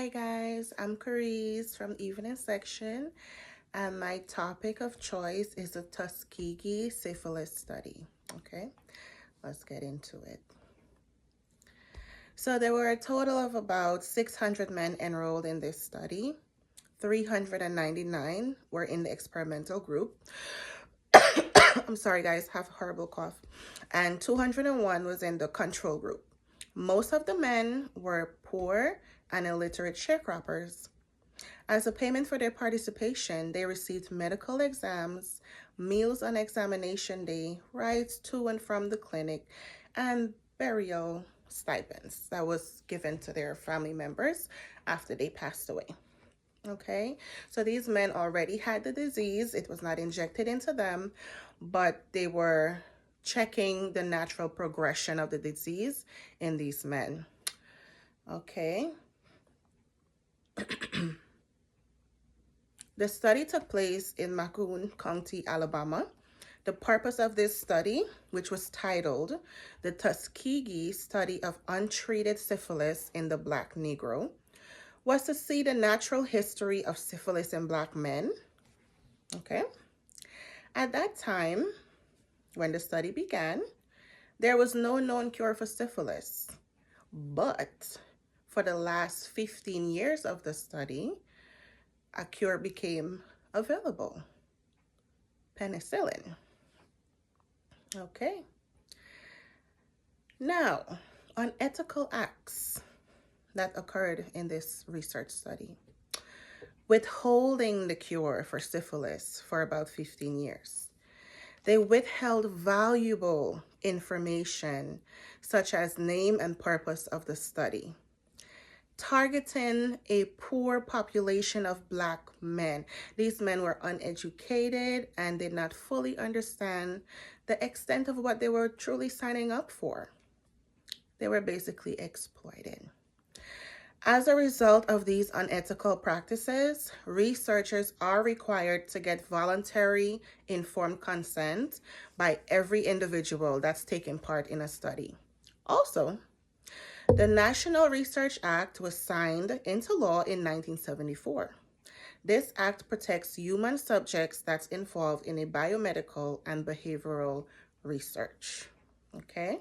Hi guys, I'm Carice from Evening Section, and my topic of choice is the Tuskegee Syphilis study. Okay, let's get into it. So there were a total of about 600 men enrolled in this study. 399 were in the experimental group. I'm sorry guys, have a horrible cough. And 201 was in the control group. Most of the men were poor and illiterate sharecroppers. As a payment for their participation, they received medical exams, meals on examination day, rides to and from the clinic, and burial stipends that was given to their family members after they passed away. Okay, so these men already had the disease. It was not injected into them, but they were checking the natural progression of the disease in these men. Okay. The study took place in Macon County, Alabama. The purpose of this study, which was titled the Tuskegee Study of Untreated Syphilis in the Black Negro, was to see the natural history of syphilis in Black men. Okay. At that time, when the study began, there was no known cure for syphilis. But for the last 15 years of the study, a cure became available: penicillin. Okay. Now, unethical acts that occurred in this research study: withholding the cure for syphilis for about 15 years. They withheld valuable information such as name and purpose of the study. Targeting a poor population of Black men. These men were uneducated and did not fully understand the extent of what they were truly signing up for. They were basically exploited. As a result of these unethical practices, researchers are required to get voluntary informed consent by every individual that's taking part in a study. Also, the National Research Act was signed into law in 1974. This act protects human subjects that's involved in a biomedical and behavioral research. Okay?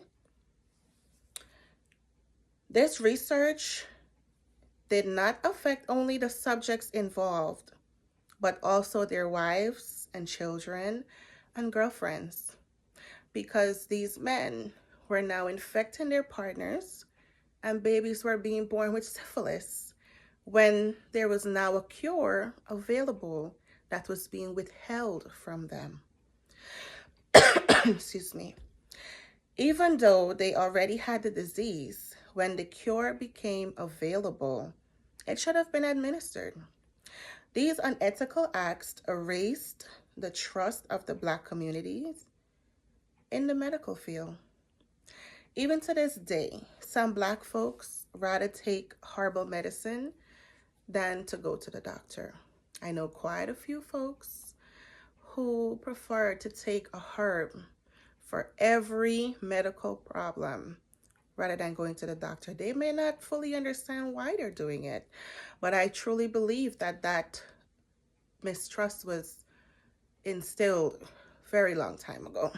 This research did not affect only the subjects involved, but also their wives and children and girlfriends, because these men were now infecting their partners and babies were being born with syphilis when there was now a cure available that was being withheld from them. Excuse me. Even though they already had the disease, when the cure became available, it should have been administered. These unethical acts erased the trust of the Black communities in the medical field. Even to this day, some Black folks rather take herbal medicine than to go to the doctor. I know quite a few folks who prefer to take a herb for every medical problem rather than going to the doctor. They may not fully understand why they're doing it, but I truly believe that that mistrust was instilled very long time ago.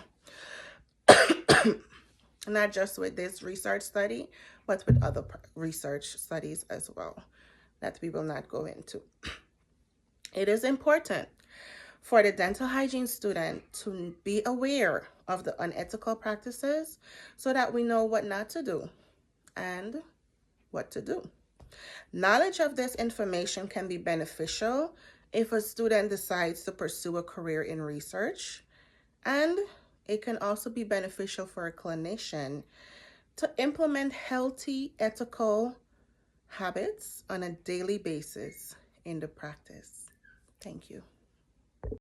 Not just with this research study, but with other research studies as well that we will not go into. It is important for the dental hygiene student to be aware of the unethical practices so that we know what not to do and what to do. Knowledge of this information can be beneficial if a student decides to pursue a career in research, and it can also be beneficial for a clinician to implement healthy, ethical habits on a daily basis in the practice. Thank you.